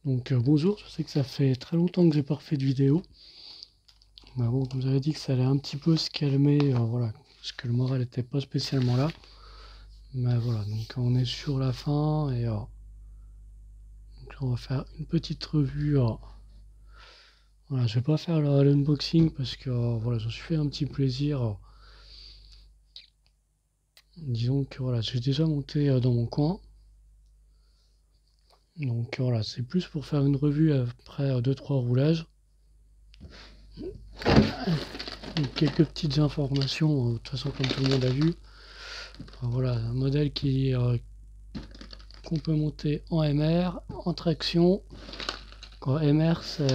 Donc bonjour, je sais que ça fait très longtemps que j'ai pas refait de vidéo. Mais bon, comme j'avais dit que ça allait un petit peu se calmer, voilà, parce que le moral était pas spécialement là. Mais voilà, donc on est sur la fin et donc là, on va faire une petite revue. Voilà, je vais pas faire l'unboxing parce que voilà, je me suis fait un petit plaisir. Disons que voilà, j'ai déjà monté dans mon coin. Donc voilà, c'est plus pour faire une revue après deux trois roulages. Donc, quelques petites informations, de toute façon comme tout le monde a vu. Voilà, un modèle qu'on peut monter en MR, en traction. Quand MR, c'est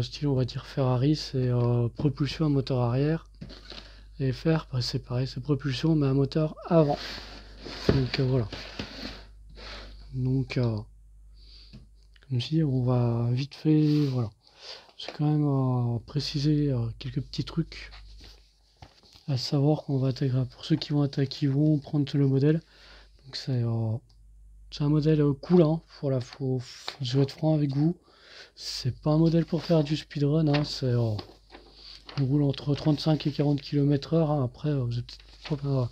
style, on va dire Ferrari, c'est propulsion à moteur arrière. Et FR, bah, c'est pareil, c'est propulsion mais à moteur avant. Donc voilà. Donc, comme je dis, on va vite fait, voilà. J'ai quand même précisé quelques petits trucs à savoir qu'on va intégrer. Pour ceux qui vont prendre le modèle, donc c'est un modèle cool, hein. Voilà, je vais être franc avec vous. C'est pas un modèle pour faire du speedrun, hein. On roule entre 35 et 40 km/h. Hein. Après, vous êtes pas.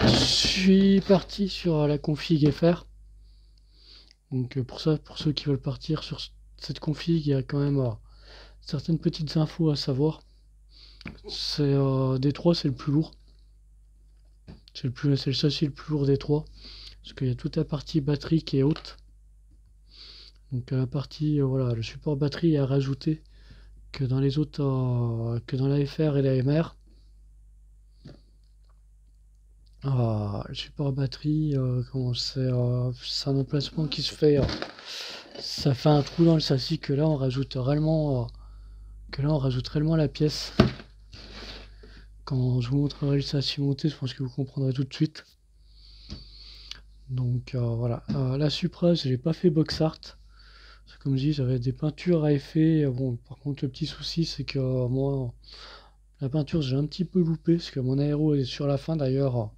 Je suis parti sur la config FR. Donc pour ça, pour ceux qui veulent partir sur cette config, il y a quand même certaines petites infos à savoir. C'est D3, c'est le plus lourd. C'est le châssis le plus lourd des trois. Parce qu'il y a toute la partie batterie qui est haute. Donc la partie, voilà, le support batterie est à rajouter que dans les autres, que dans la FR et la MR. Le support batterie, c'est un emplacement qui se fait, ça fait un trou dans le châssis que là on rajoute réellement, la pièce. Quand je vous montrerai le châssis monté, je pense que vous comprendrez tout de suite. Donc voilà, la Supra, je l'ai pas fait box art. Comme je dis, j'avais des peintures à effet. Bon, par contre, le petit souci, c'est que moi, la peinture, j'ai un petit peu loupé, parce que mon aéro est sur la fin d'ailleurs.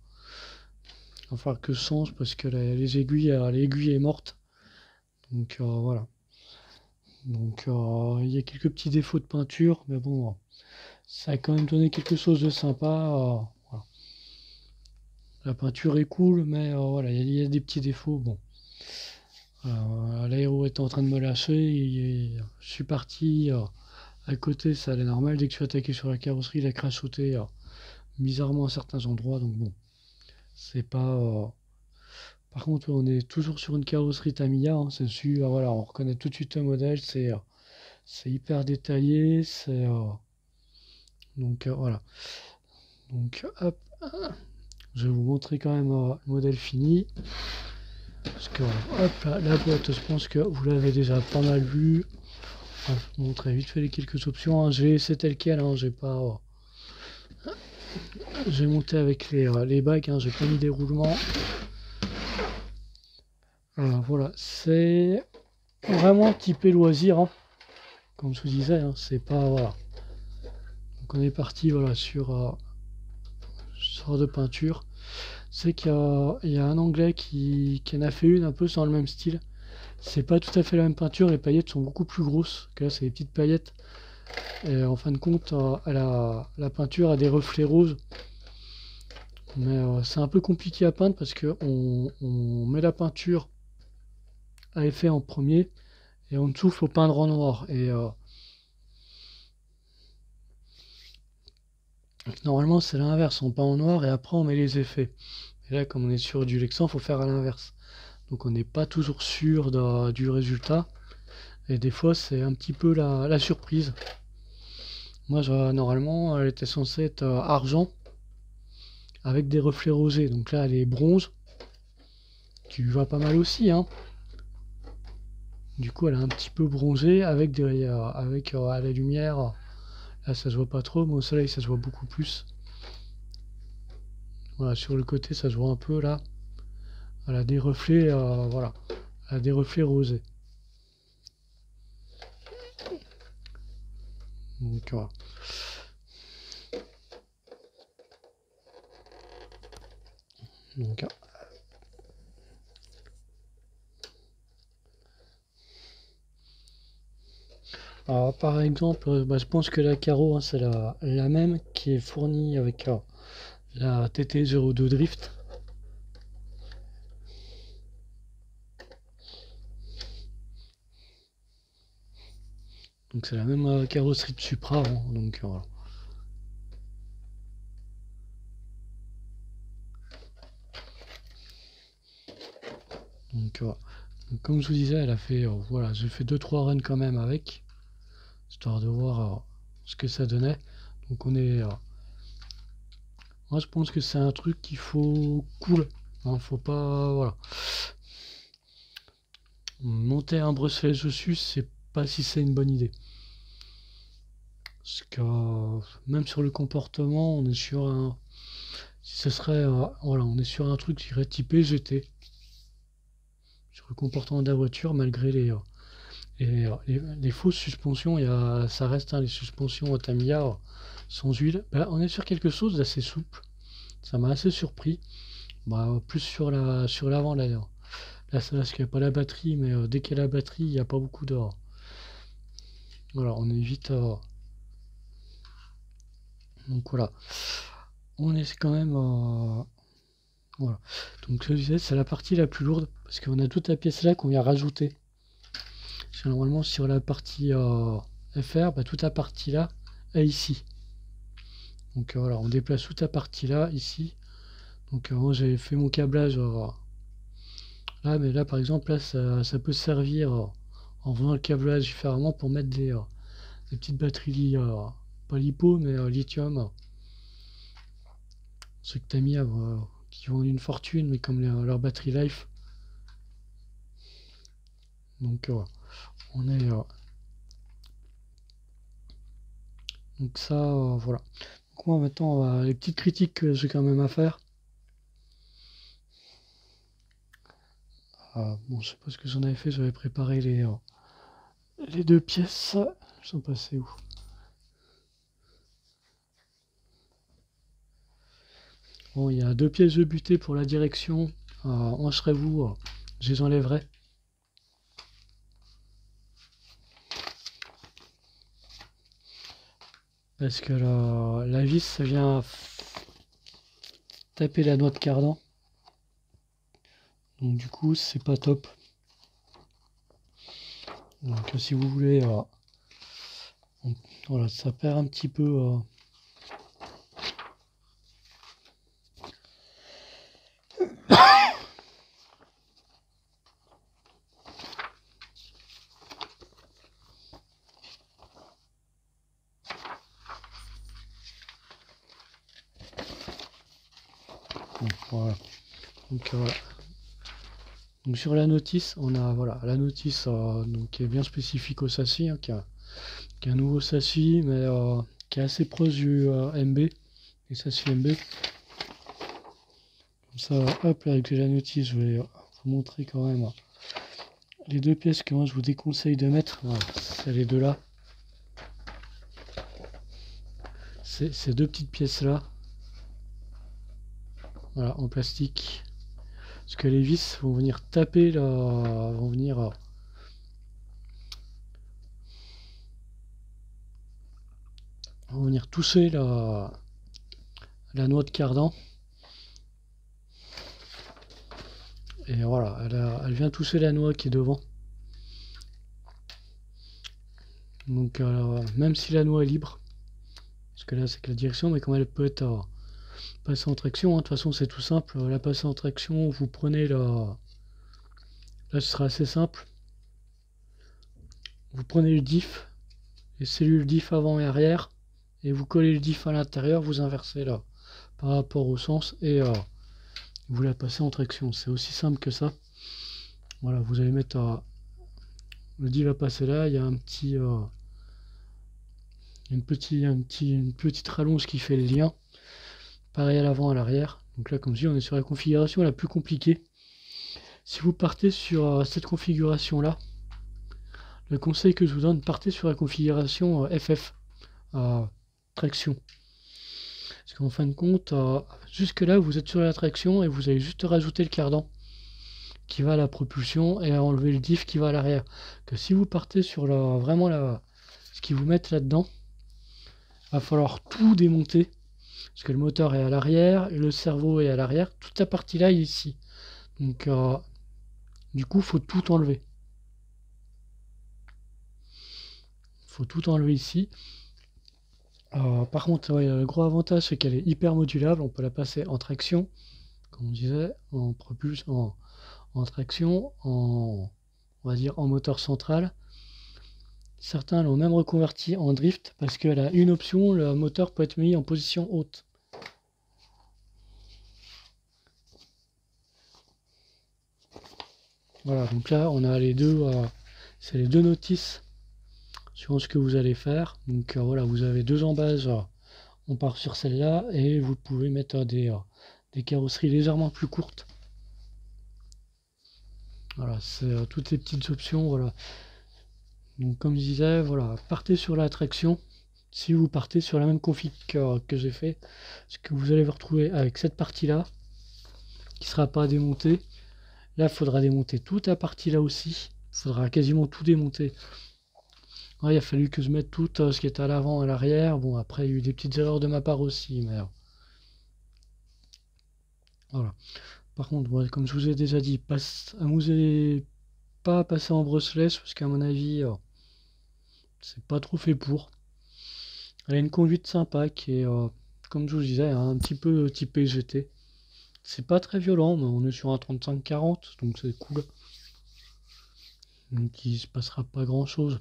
Il va falloir que je change parce que l'aiguille est morte. Donc voilà. Donc il y a quelques petits défauts de peinture, mais bon, ça a quand même donné quelque chose de sympa. Voilà. La peinture est cool, mais voilà, il y a des petits défauts. Bon, l'aéro est en train de me lâcher. Je suis parti à côté, ça allait normal. Dès que je suis attaqué sur la carrosserie, il a crachoté bizarrement à certains endroits. Donc bon, c'est pas. Par contre, on est toujours sur une carrosserie Tamiya. Hein, c'est dessus. Voilà, on reconnaît tout de suite le modèle. C'est hyper détaillé. Donc voilà. Donc hop, je vais vous montrer quand même le modèle fini. Parce que hop, la boîte, je pense que vous l'avez déjà pas mal vu. Je vais vous montrer vite fait les quelques options. Hein. J'ai laissé tel quel. Hein, j'ai pas. J'ai monté avec les bagues. Hein, j'ai pas mis des roulements. Voilà, c'est vraiment typé loisir. Hein. Comme je vous disais, hein, c'est pas. Voilà. Donc on est parti voilà, sur sorte de peinture. C'est qu'il y a un anglais qui en a fait une un peu dans le même style. C'est pas tout à fait la même peinture, les paillettes sont beaucoup plus grosses, que là c'est des petites paillettes. Et en fin de compte, la peinture a des reflets roses. Mais c'est un peu compliqué à peindre parce que on met la peinture à effet en premier et en dessous il faut peindre en noir. Et normalement c'est l'inverse, on peint en noir et après on met les effets. Et là comme on est sur du Lexan, il faut faire à l'inverse. Donc on n'est pas toujours sûr du résultat. Et des fois c'est un petit peu la surprise. Moi normalement elle était censée être argent avec des reflets rosés. Donc là elle est bronze. Qui lui va pas mal aussi. Hein. Du coup elle est un petit peu bronzée avec à la lumière. Là ça se voit pas trop, mais au soleil ça se voit beaucoup plus. Voilà, sur le côté ça se voit un peu là. Elle a des reflets, voilà. Elle a des reflets rosés. Donc voilà. Donc, Alors, par exemple, je pense que la Caro, hein, c'est la même qui est fournie avec la TT02 Drift. Donc c'est la même carrosserie de Supra, hein, donc voilà. Donc, donc, comme je vous disais, elle a fait, voilà, j'ai fait 2-3 runs quand même avec, histoire de voir ce que ça donnait. Donc on est, moi je pense que c'est un truc qu'il faut cool, hein, faut pas, voilà, monter un bracelet dessus, c'est pas si c'est une bonne idée. Parce que même sur le comportement, on est sur un, si ce serait, voilà, on est sur un truc, je dirais typé GT. Sur le comportement de la voiture, malgré les fausses suspensions, ça reste, hein, les suspensions Tamiya sans huile. Ben, on est sur quelque chose d'assez souple. Ça m'a assez surpris. Bah, plus sur l'avant d'ailleurs. Là, c'est parce qu'il n'y a pas la batterie, mais dès qu'il y a la batterie, il n'y a pas beaucoup d'or. Voilà, on évite. Donc voilà. On est quand même. Voilà. Donc je disais, c'est la partie la plus lourde, parce qu'on a toute la pièce là qu'on vient rajouter. Normalement, sur la partie FR, bah, toute la partie là est ici. Donc voilà, on déplace toute la partie là, ici. Donc moi j'avais fait mon câblage là, mais là par exemple, là ça peut servir en faisant le câblage différemment pour mettre des petites batteries, pas lipo, mais lithium. Ceux que t'as mis qui vendent une fortune, mais comme leur batterie life. Donc on est. Donc ça, voilà. Donc moi maintenant, les petites critiques que j'ai quand même à faire. Bon, je sais pas ce que j'en avais fait, j'avais préparé les deux pièces. Elles sont passées où? Bon, il y a deux pièces de butée pour la direction. Enserez-vous, je les enlèverai. Parce que la vis, ça vient taper la noix de cardan. Donc du coup, c'est pas top. Donc si vous voulez, voilà, ça perd un petit peu. Donc, voilà. Donc sur la notice, on a voilà la notice donc, qui est bien spécifique au châssis, hein, qui a un nouveau châssis, mais qui est assez proche du MB, les châssis MB. Comme ça, hop, là, avec la notice, je vais vous montrer quand même les deux pièces que moi je vous déconseille de mettre. Voilà, c'est les deux là. Ces deux petites pièces là, voilà, en plastique. Parce que les vis vont venir taper là, vont venir toucher la noix de cardan. Et voilà, elle vient toucher la noix qui est devant. Donc même si la noix est libre, parce que là c'est que la direction, mais comme elle peut être passée en traction, hein, de toute façon c'est tout simple. La passer en traction, vous prenez là ce sera assez simple. Vous prenez le diff, les cellules diff avant et arrière, et vous collez le diff à l'intérieur, vous inversez là par rapport au sens et vous la passez en traction. C'est aussi simple que ça. Voilà, vous allez mettre le diff va passer là, il y a un petit une petite rallonge qui fait le lien. Pareil à l'avant, à l'arrière. Donc là, comme je dis, on est sur la configuration la plus compliquée. Si vous partez sur cette configuration là, le conseil que je vous donne, partez sur la configuration FF traction. Parce qu'en fin de compte, jusque là vous êtes sur la traction et vous allez juste rajouter le cardan qui va à la propulsion et enlever le diff qui va à l'arrière. Que si vous partez sur vraiment ce qu'ils vous mettent là-dedans. Va falloir tout démonter. Parce que le moteur est à l'arrière, le cerveau est à l'arrière. Toute la partie là est ici. Donc du coup, faut tout enlever. Faut tout enlever ici. Par contre, ouais, le gros avantage, c'est qu'elle est hyper modulable. On peut la passer en traction, comme on disait, en propulsion, en traction, on va dire en moteur central. Certains l'ont même reconverti en drift parce qu'elle a une option, le moteur peut être mis en position haute. Voilà, donc là on a les deux, c'est les deux notices sur ce que vous allez faire. Donc voilà, vous avez deux embases, on part sur celle-là et vous pouvez mettre des carrosseries légèrement plus courtes. Voilà, c'est toutes ces petites options, voilà. Donc comme je disais, voilà, partez sur la traction. Si vous partez sur la même config que j'ai fait, ce que vous allez vous retrouver avec cette partie-là, qui ne sera pas démontée. Là, il faudra démonter toute la partie là aussi. Il faudra quasiment tout démonter. Ouais, il a fallu que je mette tout ce qui était à l'avant et à l'arrière. Bon, après, il y a eu des petites erreurs de ma part aussi, mais voilà. Par contre, ouais, comme je vous ai déjà dit, amusez pas à passer en brushless, parce qu'à mon avis, c'est pas trop fait pour. Elle a une conduite sympa qui est, comme je vous disais, un petit peu typé GT. C'est pas très violent, mais on est sur un 35-40, donc c'est cool. Donc il se passera pas grand chose.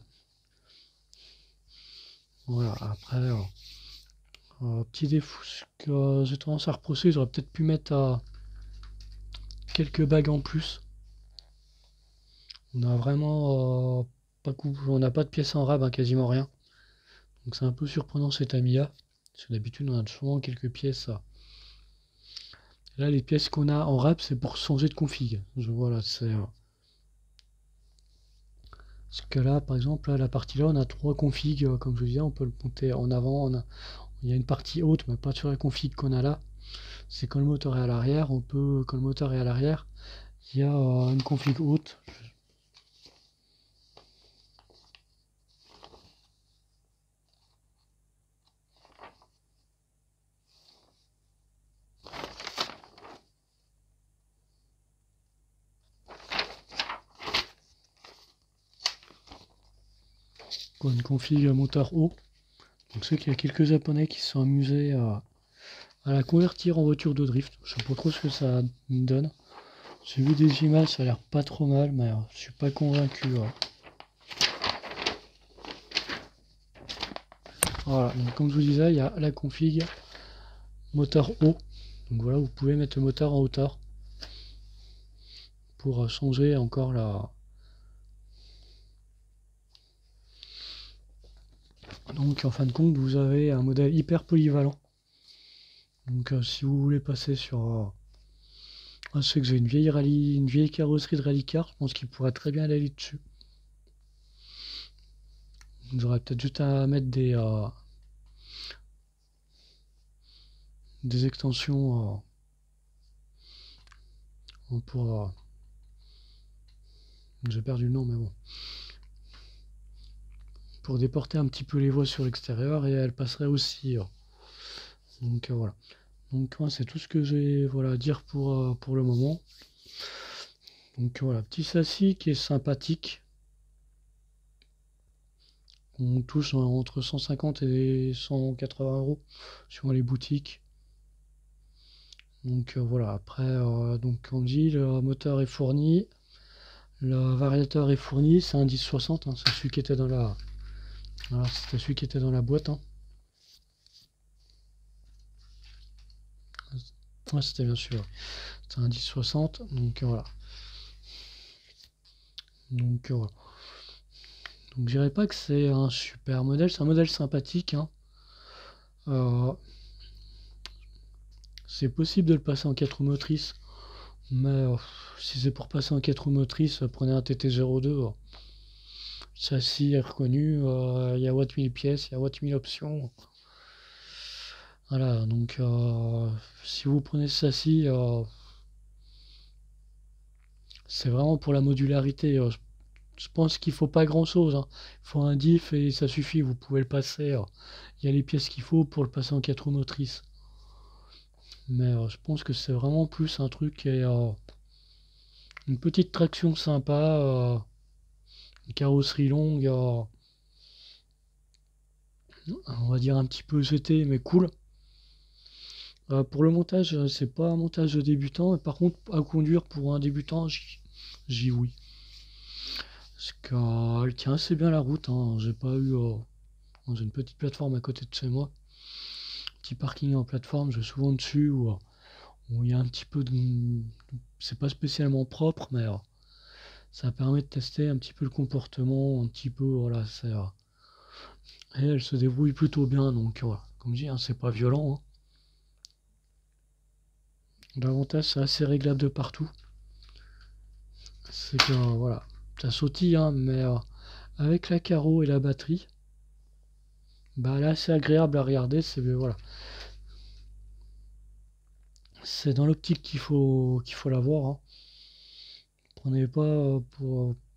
Voilà, après, petit défaut, ce que j'ai tendance à reprocher, j'aurais peut-être pu mettre quelques bagues en plus. On a vraiment on n'a pas de pièces en rab, hein, quasiment rien. Donc c'est un peu surprenant cet ami-là. Parce que d'habitude on a souvent quelques pièces. Là les pièces qu'on a en rab c'est pour changer de config. Voilà, c'est. Parce que là par exemple, là, la partie là on a trois configs, comme je vous disais, on peut le monter en avant. Il y a une partie haute, mais pas sur la config qu'on a là. C'est quand le moteur est à l'arrière, quand le moteur est à l'arrière, il y a une config haute. Une config moteur haut. Donc c'est qu'il y a quelques japonais qui se sont amusés à la convertir en voiture de drift. Je sais pas trop ce que ça donne. J'ai vu des images, ça a l'air pas trop mal, mais je suis pas convaincu. Voilà, donc comme je vous disais, il y a la config moteur haut. Donc voilà, vous pouvez mettre le moteur en hauteur pour changer encore la. Donc en fin de compte, vous avez un modèle hyper polyvalent. Donc si vous voulez passer sur. Je sais que j'ai une vieille carrosserie de rallycar, je pense qu'il pourrait très bien aller dessus. Vous aurez peut-être juste à mettre des extensions pour. J'ai perdu le nom, mais bon. Pour déporter un petit peu les voies sur l'extérieur et elle passerait aussi. Donc voilà. Donc c'est tout ce que j'ai à dire pour le moment. Donc voilà, petit châssis qui est sympathique. On touche entre 150 et 180 euros sur les boutiques. Donc voilà, après, donc on dit le moteur est fourni, le variateur est fourni, c'est un 1060, hein, c'est celui qui était dans la. Voilà, c'était celui qui était dans la boîte. Hein. Ouais, c'était bien sûr. C'est un 1060, donc voilà. Donc voilà. Donc je dirais pas que c'est un super modèle, c'est un modèle sympathique. Hein. C'est possible de le passer en 4 roues motrices, mais si c'est pour passer en 4 roues motrices, prenez un TT02. Châssis est reconnu, il y a Watt 1000 pièces, il y a Watt 1000 options. Voilà, donc si vous prenez ce châssis, c'est vraiment pour la modularité. Je pense qu'il faut pas grand chose, hein. Il faut un diff et ça suffit, vous pouvez le passer. Il y a les pièces qu'il faut pour le passer en 4 roues motrices. Mais je pense que c'est vraiment plus un truc et une petite traction sympa, une carrosserie longue, on va dire un petit peu jeté mais cool. Pour le montage, c'est pas un montage de débutant, mais par contre à conduire pour un débutant, j'y oui. Parce qu'elle tient assez bien la route, hein. J'ai pas eu. J'ai une petite plateforme à côté de chez moi. Petit parking en plateforme, je vais souvent dessus où il y a un petit peu de. C'est pas spécialement propre, mais ça permet de tester un petit peu le comportement, un petit peu. Voilà, et elle se débrouille plutôt bien, donc voilà. Comme je dis, hein, c'est pas violent, hein. L'avantage, c'est assez réglable de partout. C'est que voilà, ça sautille, hein, mais avec la carreau et la batterie, bah là c'est agréable à regarder. C'est voilà, c'est dans l'optique qu'il faut l'avoir, hein. Prenez pas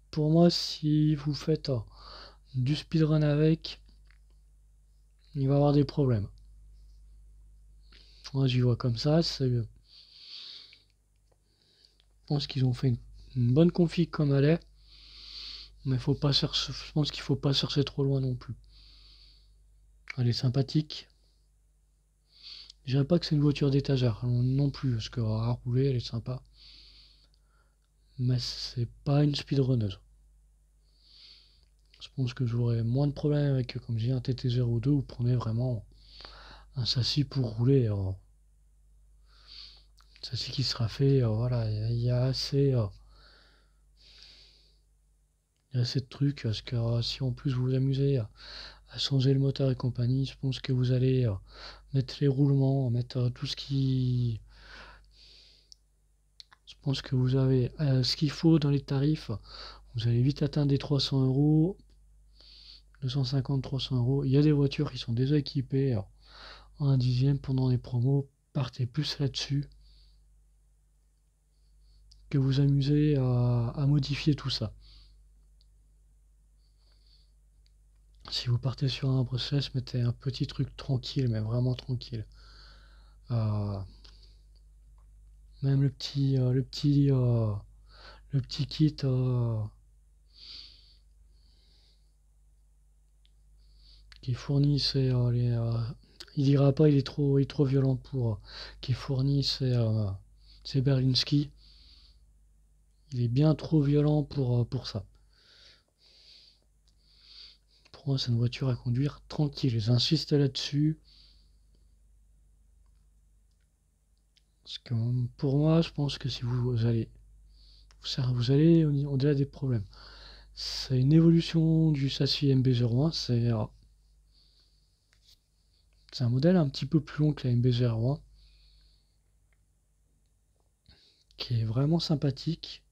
pour moi, si vous faites du speedrun avec, il va y avoir des problèmes. Moi j'y vois comme ça. Je pense qu'ils ont fait une bonne config comme elle est, mais faut pas chercher, je pense qu'il faut pas chercher trop loin non plus. Elle est sympathique. Je dirais pas que c'est une voiture d'étagère non plus, parce que à rouler elle est sympa, mais c'est pas une speedrunneuse. Je pense que j'aurais moins de problèmes avec, comme j'ai un TT02, où vous prenez vraiment un châssis pour rouler. Châssis qui sera fait, voilà, il y a assez de trucs, parce que si en plus vous vous amusez à changer le moteur et compagnie, je pense que vous allez mettre les roulements, mettre tout ce qui. Je pense que vous avez ce qu'il faut dans les tarifs. Vous allez vite atteindre les 300 €, 250, 300 €. Il y a des voitures qui sont déjà équipées en un dixième pendant les promos. Partez plus là-dessus que vous amusez à modifier tout ça. Si vous partez sur un brushless, mettez un petit truc tranquille, mais vraiment tranquille. Euh, Même le petit kit, qui fournit, il dira pas, il est trop violent pour, qui fournit, c'est Berlinski. Il est bien trop violent pour ça. Pour moi, c'est une voiture à conduire tranquille. J'insiste là-dessus. Parce que pour moi, je pense que si vous allez au-delà des problèmes. C'est une évolution du châssis MB-01. C'est un modèle un petit peu plus long que la MB-01, qui est vraiment sympathique.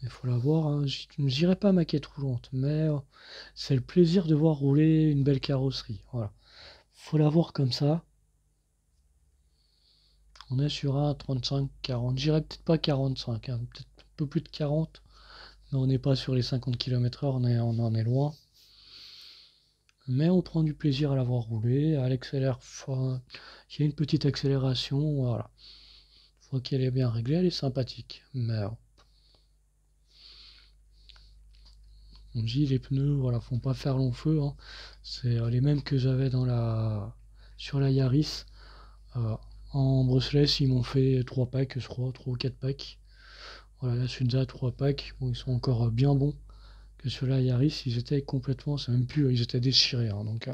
Il faut la voir, hein. Je n'irai pas maquette roulante, mais c'est le plaisir de voir rouler une belle carrosserie. Voilà. Faut la voir comme ça. On est sur un 35-40. J'irai peut-être pas 45, hein, peut-être un peu plus de 40. Mais on n'est pas sur les 50 km/h, on en est loin. Mais on prend du plaisir à la voir rouler. Elle accélère. Il y a une petite accélération. Voilà. Une fois qu'elle est bien réglée, elle est sympathique. Mais on dit les pneus, voilà, font pas faire long feu, hein. C'est les mêmes que j'avais sur la Yaris. Euh, En brushless, ils m'ont fait 3 packs, je crois, 3 ou 4 packs. Voilà, là, je suis déjà à 3 packs. Bon, ils sont encore bien bons. Que sur la Yaris, ils étaient complètement, c'est même plus, ils étaient déchirés, hein, donc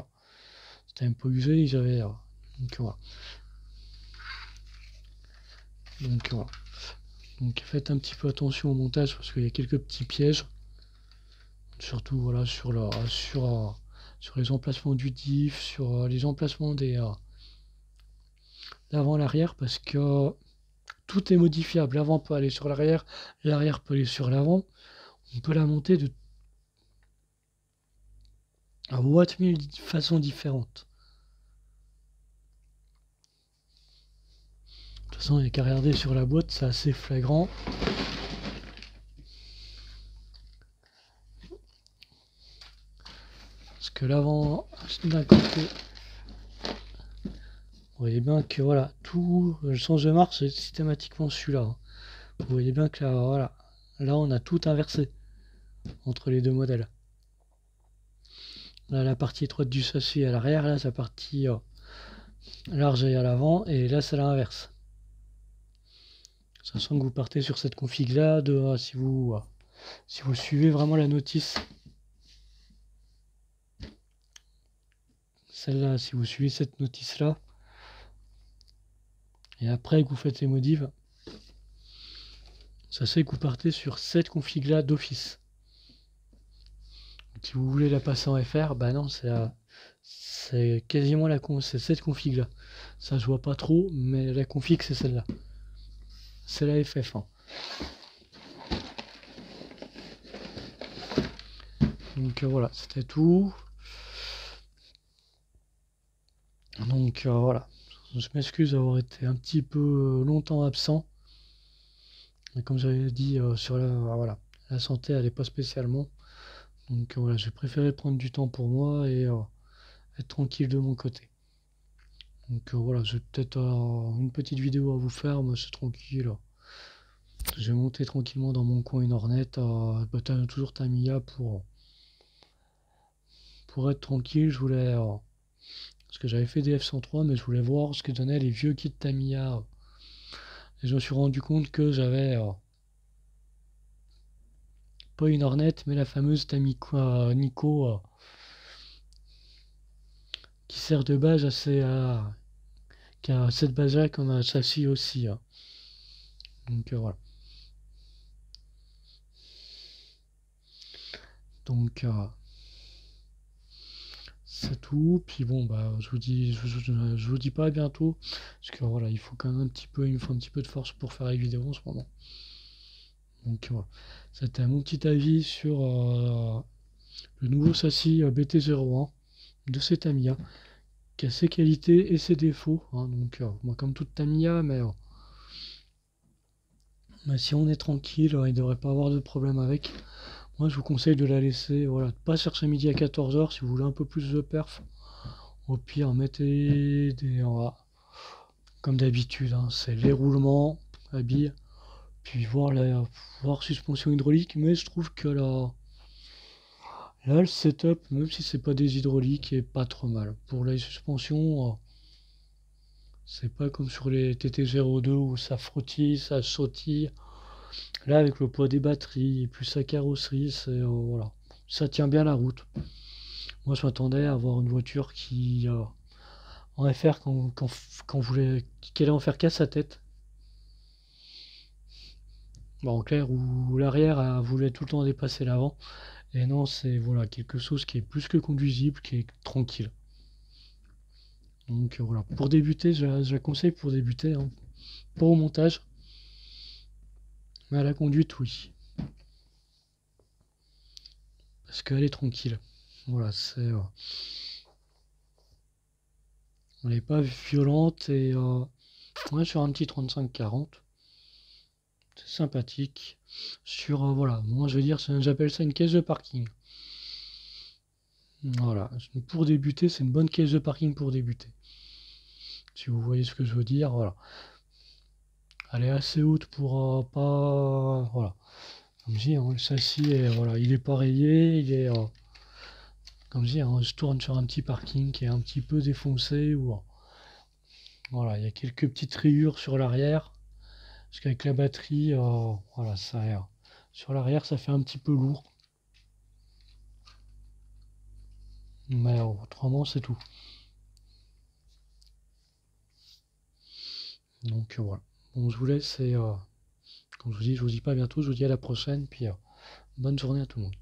c'était un peu usé, ils avaient. Donc voilà. Donc voilà. Donc faites un petit peu attention au montage parce qu'il y a quelques petits pièges. Surtout voilà sur les emplacements du diff, sur les emplacements des l'avant l'arrière, parce que tout est modifiable. L'avant peut aller sur l'arrière peut aller sur l'avant. On peut la monter à what mille façons différentes. De toute façon, il n'y a qu'à regarder sur la boîte, c'est assez flagrant. que l'avant d'un côté, vous voyez bien que voilà, tout le sens de marche c'est systématiquement celui-là, hein. Vous voyez bien que là, voilà, là on a tout inversé entre les deux modèles. Là la partie étroite du châssis est à l'arrière, là sa partie large est à l'avant, et là c'est l'inverse. Sachant que vous partez sur cette config là, si vous suivez vraiment la notice, celle-là, si vous suivez cette notice là, et après que vous faites les modifs, ça c'est que vous partez sur cette config là d'office. Si vous voulez la passer en FR, bah non, c'est quasiment c'est cette config là. Ça je vois pas trop, mais la config c'est celle-là. C'est la FF, hein. Donc voilà, c'était tout. Donc voilà, je m'excuse d'avoir été un petit peu longtemps absent. Mais comme j'avais dit sur voilà, la santé, elle est pas spécialement. Donc voilà, j'ai préféré prendre du temps pour moi et être tranquille de mon côté. Donc voilà, j'ai peut-être une petite vidéo à vous faire, mais c'est tranquille. J'ai monté tranquillement dans mon coin une Hornet, toujours Tamiya pour être tranquille. Je voulais, parce que j'avais fait des F-103, mais je voulais voir ce que donnaient les vieux kits Tamiya. Et je me suis rendu compte que j'avais pas une Hornet, mais la fameuse Tamiya Nico qui sert de base qui a cette base-là comme un châssis aussi, hein. Donc voilà. Donc c'est tout. Puis bon, bah je vous dis pas à bientôt, parce que voilà, il faut quand même il me faut un petit peu de force pour faire les vidéos en ce moment. Donc voilà, c'était mon petit avis sur le nouveau châssis BT01 de cette Tamiya, qui a ses qualités et ses défauts, hein. Donc moi comme toute Tamiya, mais si on est tranquille, il devrait pas avoir de problème avec. Moi je vous conseille de la laisser, voilà, de pas chercher midi à 14h si vous voulez un peu plus de perf. Au pire, mettez comme d'habitude, hein, c'est les roulements à billes, puis voir suspension hydraulique. Mais je trouve que là, le setup, même si c'est pas des hydrauliques, est pas trop mal. Pour les suspensions, c'est pas comme sur les TT02 où ça frottille, ça sautille. Là, avec le poids des batteries et plus sa carrosserie, voilà, ça tient bien la route. Moi, je m'attendais à avoir une voiture qui en FR qu'elle allait en faire qu'à sa tête. Bon, en clair, où l'arrière voulait tout le temps dépasser l'avant. Et non, c'est voilà, quelque chose qui est plus que conduisible, qui est tranquille. Donc voilà, pour débuter, je la conseille pour débuter, hein. Pas au montage, mais à la conduite, oui. Parce qu'elle est tranquille. Voilà, elle n'est pas violente et ouais, sur un petit 35-40, c'est sympathique. Sur voilà, moi je veux dire, j'appelle ça une caisse de parking. Voilà, pour débuter, c'est une bonne caisse de parking pour débuter. Si vous voyez ce que je veux dire, voilà. Elle est assez haute pour pas. Voilà. Comme je dis, hein, le châssis voilà, il est pas rayé, il est. Comme je dis, hein, je tourne sur un petit parking qui est un petit peu défoncé. Voilà, il y a quelques petites rayures sur l'arrière. Parce qu'avec la batterie, voilà, sur l'arrière, ça fait un petit peu lourd. Mais autrement, c'est tout. Donc voilà. Bon, je vous laisse et comme je vous dis pas à bientôt, je vous dis à la prochaine. Puis bonne journée à tout le monde.